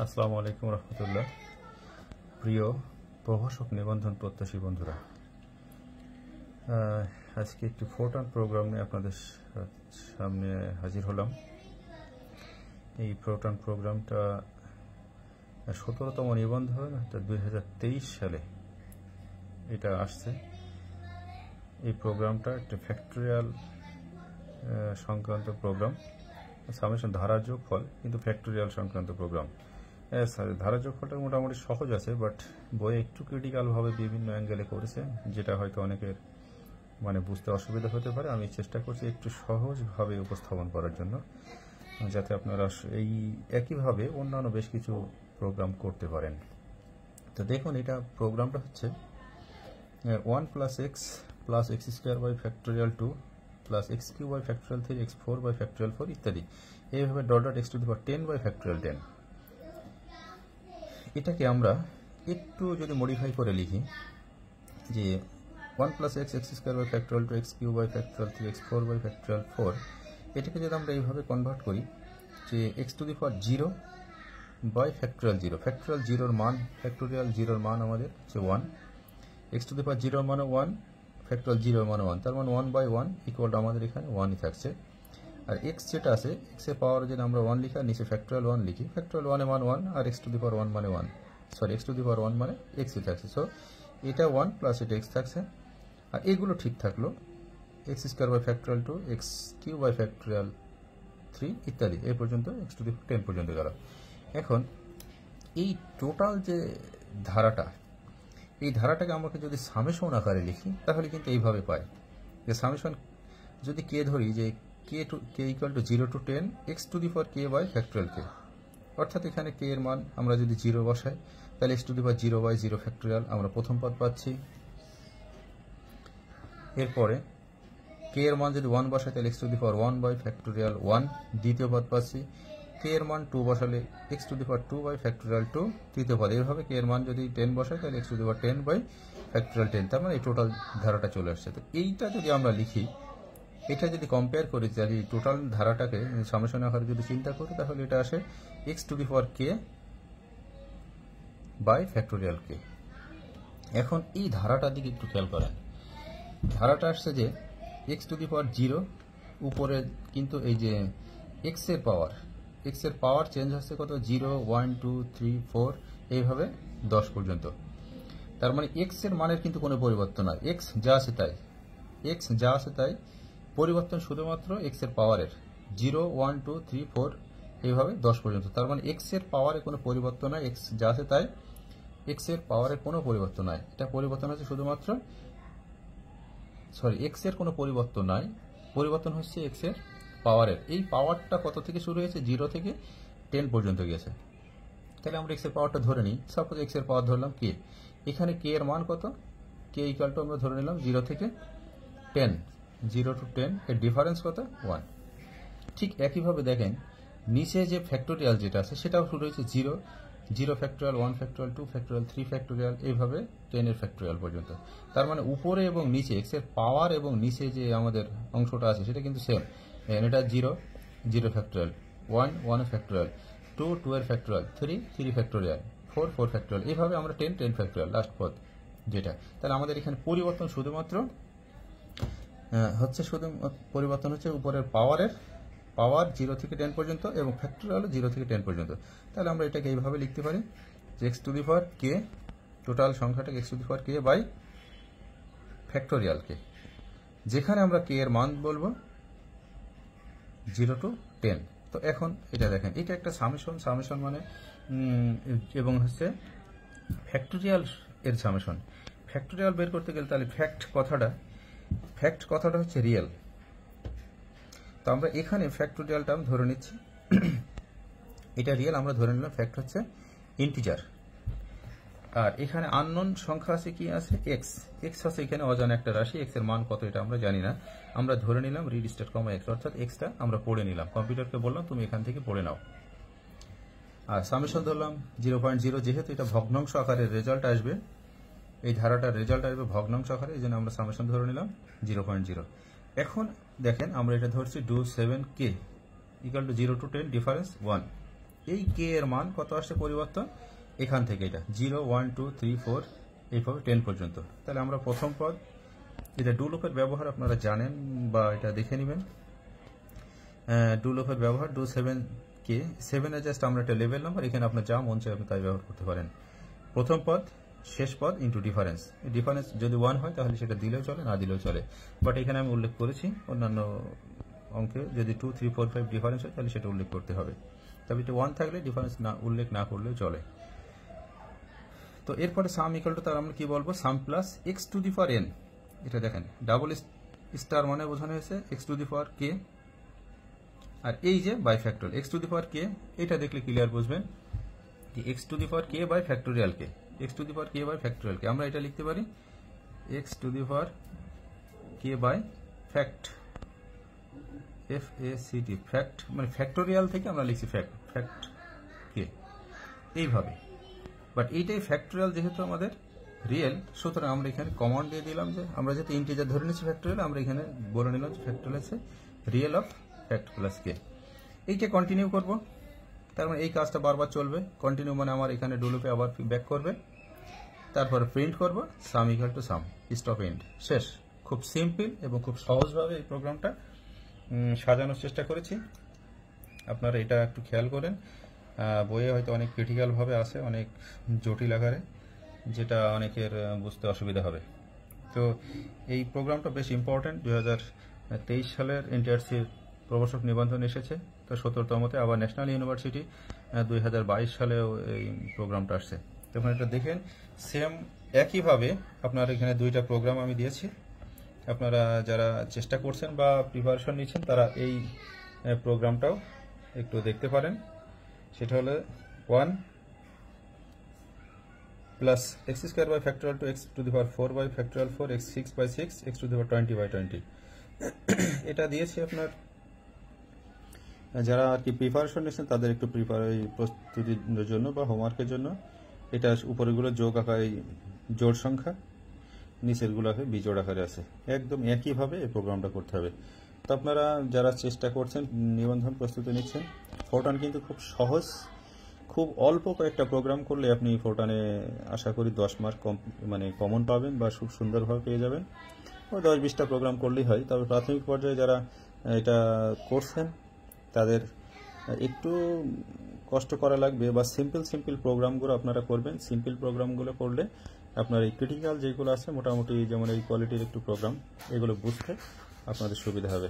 আসসালামু আলাইকুম রহমতুল্লাহ। প্রিয় প্রভাষক নিবন্ধন প্রত্যাশী বন্ধুরা, আজকে একটি ফোরটার্ন প্রোগ্রাম নিয়ে আপনাদের সামনে হাজির হলাম। এই ফোরটার্ন প্রোগ্রামটা 17তম নিবন্ধন, অর্থাৎ 2023 সালে এটা আসছে। এই প্রোগ্রামটা একটা ফ্যাক্টরিয়াল সংক্রান্ত প্রোগ্রাম, সামেশন ধারা যোগফল, কিন্তু ফ্যাক্টরিয়াল সংক্রান্ত প্রোগ্রাম। ধারা যোগফলটা মোটামুটি সহজ আছে, বাট বইয়ে একটু ক্রিটিক্যালভাবে বিভিন্ন অ্যাঙ্গেলে করেছে, যেটা হয়তো অনেকের বুঝতে অসুবিধা হতে পারে। আমি চেষ্টা করছি একটু সহজভাবে উপস্থাপন করার জন্য, যাতে আপনারা এই একইভাবে অন্যান্য বেশ কিছু প্রোগ্রাম করতে পারেন। তো দেখুন, এটা প্রোগ্রামটা হচ্ছে 1 + x + x² by factorial 2 + x³ by factorial 3 x4 by factorial 4 ইত্যাদি, এইভাবে x⁻10 বাই ফ্যাক্টোরিয়াল 10। এটাকে আমরা একটু যদি মডিফাই করে লিখি, যে 1 + x x² by factorial 2 x³ by factorial 3 x4 by factorial 4, এটাকে যদি আমরা এইভাবে কনভার্ট করি যে x⁻0 বাই ফ্যাক্টোরিয়াল 0, ফ্যাক্টোরিয়াল 0-র মান, ফ্যাক্টোরিয়াল 0-র মান আমাদের হচ্ছে 1, x⁻0-র মানে 1, ফ্যাক্টোরিয়াল 0-র মানে 1, তার মানে 1/1 ইকুয়াল টু আমাদের এখানে 1ই থাকছে। আর x যেটা আছে, x এর পাওয়ার যদি আমরা 1 লিখি, নিচে ফ্যাক্টোরিয়াল 1 লিখি, ফ্যাক্টোরিয়াল 1 এর মান 1 আর x⁻1 মানে 1, সরি x⁻1 মানে xই থাকছে। সো এটা 1 প্লাস এটা x থাকছে, আর এগুলো ঠিক থাকলো, x² by factorial 2, x³ by factorial 3 ইত্যাদি, এই পর্যন্ত x⁻10 পর্যন্ত গেল। এখন এই টোটাল যে ধারাটা, এই ধারাটাকে আমাকে যদি সামেশন আকারে লিখি, তাহলে কিন্তু এইভাবে পাই যে সামেশন যদি কে ধরি, যে k = 0 to 10 x⁻k by factorial k, অর্থাৎ এখানে k এর মান আমরা যদি 0 বসাই, তাহলে x⁻0 বাই 0 ফ্যাক্টোরিয়াল আমরা প্রথম পদ পাচ্ছি। এরপরে k এর মান যদি 1 বসাই, তাহলে x⁻1 বাই ফ্যাক্টোরিয়াল 1 দ্বিতীয় পদ পাচ্ছি। k এর মান 2 বসালে x⁻2 বাই ফ্যাক্টোরিয়াল 2 তৃতীয় পদ। এইভাবে k এর মান যদি 10 বসাই, তাহলে x⁻10 বাই ফ্যাক্টোরিয়াল 10, তার মানে এই টোটাল ধারাটা চলে আসছে। তো এইটা যদি আমরা লিখি, এটা যদি কম্পেয়ার করি, তাহলে এই টোটাল ধারাটাকে সামেশন আকারে যদি চিন্তা করি, তাহলে এটা আসে x⁻k বাই ফ্যাক্টোরিয়াল k। এখন এই ধারাটার দিকে একটু খেয়াল করেন। ধারাটা আসছে যে x⁻0 উপরে, কিন্তু এই যে x এর পাওয়ার চেঞ্জ হচ্ছে কত, 0 1 2 3 4 এইভাবে 10 পর্যন্ত। তার মানে x এর মানের কিন্তু কোনো পরিবর্তন নয়, x যা আছে তাই, পরিবর্তন শুধুমাত্র x এর পাওয়ারের, 0 1 2 3 4 এইভাবে 10 পর্যন্ত। তার মানে x এর পাওয়ারে কোনো পরিবর্তন নাই, x যা আছে তাই, x এর পাওয়ারে কোনো পরিবর্তন নাই। এটা পরিবর্তন হচ্ছে শুধুমাত্র, x এর কোনো পরিবর্তন নাই, পরিবর্তন হচ্ছে x এর পাওয়ারের। এই পাওয়ারটা কত থেকে শুরু হয়েছে, 0 থেকে 10 পর্যন্ত গেছে। তাহলে আমরা x এর পাওয়ারটা ধরে নিই, সাপোজ x এর পাওয়ার ধরলাম k, এখানে k এর মান কত, k ইকুয়াল টু আমরা ধরে নিলাম 0 থেকে 10, 0 to 10 এর ডিফারেন্স কত, 1। ঠিক একইভাবে দেখেন নিচে যে ফ্যাক্টোরিয়াল যেটা আছে, সেটাও শুরু হয়েছে 0, 0 ফ্যাক্টোরিয়াল, 1 ফ্যাক্টোরিয়াল, 2 ফ্যাক্টোরিয়াল, 3 ফ্যাক্টোরিয়াল, এইভাবে 10 এর ফ্যাক্টোরিয়াল পর্যন্ত। তার মানে উপরে এবং নিচে x এর পাওয়ার এবং নিচে যে আমাদের অংশটা আছে সেটা কিন্তু সেম। এটা 0, 0 ফ্যাক্টোরিয়াল, 1, 1 ফ্যাক্টোরিয়াল, 2, 2 এর ফ্যাক্টোরিয়াল, 3, 3 ফ্যাক্টোরিয়াল, 4, 4 ফ্যাক্টোরিয়াল, এইভাবে আমরা 10, 10 ফ্যাক্টোরিয়াল লাস্ট পদ যেটা। তাহলে আমাদের এখানে পরিবর্তন শুধুমাত্র পরিবর্তন হচ্ছে উপরের পাওয়ার 0 থেকে 10 পর্যন্ত, এবং ফ্যাক্টোরিয়াল 0 থেকে 10 পর্যন্ত। তাহলে আমরা এটাকে এইভাবে লিখতে পারি যে x⁻k, টোটাল সংখ্যাটাকে x⁻k বাই ফ্যাক্টোরিয়াল k, যেখানে আমরা k এর মান বলবো 0 to 10। তো এখন এটা দেখেন, এটা একটা সামেশন মানে এবং হচ্ছে ফ্যাক্টোরিয়াল এর সামেশন। ফ্যাক্টোরিয়াল বের করতে গেলে তাহলে ফ্যাক্ট কথাটা হচ্ছে রিয়েল। তো আমরা এখানে ফ্যাক্টোরিয়াল টার্ম ধরে নিচ্ছি, এটা রিয়েল আমরা ধরে নিলাম, ফ্যাক্ট হচ্ছে ইন্টিজার। আর এখানে আননোন সংখ্যা আছে, কি আছে, x আছে এখানে অজানা একটা রাশি, x এর মান কত এটা আমরা জানি না, আমরা ধরে নিলাম রিড স্টেট কমা x, অর্থাৎ xটা আমরা পড়ে নিলাম, কম্পিউটারকে বললাম তুমি এখান থেকে পড়ে নাও। আর সামেশন ধরলাম 0.0, যেহেতু এটা ভগ্নাংশ আকারের রেজাল্ট আসবে, এই ধারাটার রেজাল্ট আসবে ভগ্নাংশ আকারে, এই জন্য আমরা সামেশন ধরে নিলাম 0.0। এখন দেখেন আমরা এটা ধরছি do 7k = 0 to 10 ডিফারেন্স 1, এই কে এর মান কত আসছে পরিবর্তন এখান থেকে, এটা 0 1 2 3 4 এইভাবে 10 পর্যন্ত। তাহলে আমরা প্রথম পদ, এটা ডু লুপের ব্যবহার আপনারা জানেন বা এটা দেখে নেবেন। ডু লুপের ব্যবহার, ডু 7 কে 7 এ জাস্ট আমরা একটা লেভেল নাম্বার, এখানে আপনার যা মন চায় আপনি তাই ব্যবহার করতে পারেন। প্রথম পদ শেষ পদ ইন্টু ডিফারেন্স, ডিফারেন্স যদি 1 হয় তাহলে সেটা দিলেও চলে, না দিলেও চলে, বাট এখানে আমি উল্লেখ করেছি অন্যান্য অঙ্কে যদি 2 3 4 5 ডিফারেন্স হয় তাহলে সেটা উল্লেখ করতে হবে, তবে এটা 1 থাকলে ডিফারেন্স না উল্লেখ না করলেও চলে। তো এরপরে সাম ইকুয়াল টু, তার আমরা কি বলবো, সাম plus x to the power N. এটা দেখেন ডাবল স্টার মানে বোঝানো হয়েছে এক্স টু দি পাওয়ার কে, আর এই যে by factorial x to the power k, এটা দেখলে ক্লিয়ার বুঝবেন যে x to the power k by factorial k, x to the power k by factorial k. আমরা এটা লিখতে পারি x to the power k by fact, FACT, fact মানে factorial থেকে আমরা লিখছি ফ্যাক্ট কে এইভাবে, বাট এইটাই ফ্যাক্টোরিয়াল যেহেতু আমাদের রিয়েল, সুতরাং আমরা এখানে কমান্ড দিয়ে দিলাম যে আমরা যেহেতু ইন্টিজার ধরে নিচ্ছি ফ্যাক্টোরিয়াল, আমরা এখানে বলে নিলাম যে ফ্যাক্টোরিয়াল আছে রিয়েল অফ ফ্যাক্ট প্লাস কে। এইটা কন্টিনিউ করব, তার মানে এই কাজটা বারবার চলবে। কন্টিনিউ মানে আমার এখানে ডু লুপে আবার ব্যাক করবে, তারপরে প্রিন্ট করব sum equal to sum, stop end, শেষ। খুব সিম্পল এবং খুব সহজভাবে এই প্রোগ্রামটা সাজানোর চেষ্টা করেছি, আপনারা এটা একটু খেয়াল করেন। বইয়ে হয়তো অনেক ক্রিটিক্যাল ভাবে আছে, অনেক জটিল আকারে, যেটা অনেকের বুঝতে অসুবিধা হবে। তো এই প্রোগ্রামটা বেশ ইম্পর্টেন্ট। 2023 সালের এনটিআরসির প্রবেশক নিবন্ধন এসেছে, তো 17তমতে আবার ন্যাশনাল ইউনিভার্সিটি 2022 সালেও এই প্রোগ্রামটা আসছে। তখন এটা দেখেন সেম একইভাবে আপনার এখানে দুইটা প্রোগ্রাম আমি দিয়েছি, আপনারা যারা চেষ্টা করছেন বা প্রিপারেশন নিচ্ছেন তারা এই প্রোগ্রামটাও একটু দেখতে পারেন। সেটা হলো 1 plus x square by factorial two x to the power 4 by factorial 4 x 6 by 6 x to the power 20 by 20। এটা দিয়েছি আপনার যারা আর কি প্রিপারেশন নিচ্ছেন তাদের একটু প্রস্তুতির জন্য বা হোমওয়ার্কের জন্য। এটা উপরেগুলো যোগ আকারে জোড় সংখ্যা, নিচের গুলাকে বিজোড় আকারে আছে, একদম একইভাবে এই প্রোগ্রামটা করতে হবে। তো আপনারা যারা চেষ্টা করছেন, নিবন্ধন প্রস্তুতি নিচ্ছেন, ফোরটান কিন্তু খুব সহজ, খুব অল্প কয়েকটা প্রোগ্রাম করলে আপনি ফোরটানে আশা করি 10 মার্ক মানে কমন পাবেন বা খুব সুন্দরভাবে পেয়ে যাবেন। ওই 10-20টা প্রোগ্রাম করলেই হয়। তবে প্রাথমিক পর্যায়ে যারা এটা করছেন তাদের একটু কষ্ট করা লাগবে, বা সিম্পল প্রোগ্রামগুলো আপনারা করবেন। সিম্পল প্রোগ্রামগুলো করলে আপনার এই ক্রিটিক্যাল যেগুলো আছে মোটামুটি, যেমন এই কোয়ালিটির একটু প্রোগ্রাম, এগুলো বুঝতে আপনাদের সুবিধা হবে।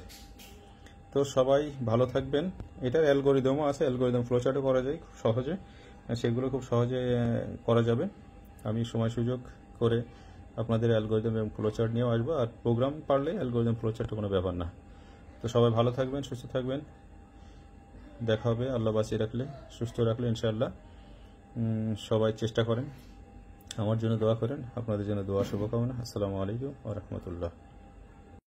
তো সবাই ভালো থাকবেন। এটার অ্যালগোরিদমও আছে, অ্যালগোরিদম ফ্লোচার্টও করা যায় খুব সহজে, সেগুলো খুব সহজে করা যাবে। আমি সময় সুযোগ করে আপনাদের অ্যালগোরিদম এবং ফ্লোচার্ট নিয়েও আসবো, আর প্রোগ্রাম পারলে অ্যালগোরিদম ফ্লোচার্ট কোনো ব্যাপার না। তো সবাই ভালো থাকবেন, সুস্থ থাকবেন, দেখা হবে আল্লাহ বাঁচিয়ে রাখলে, সুস্থ রাখলে ইনশাআল্লাহ। সবাই চেষ্টা করেন, আমার জন্য দোয়া করেন, আপনাদের জন্য দোয়া শুভকামনা। আসসালামু আলাইকুম ওয়া রাহমাতুল্লাহ।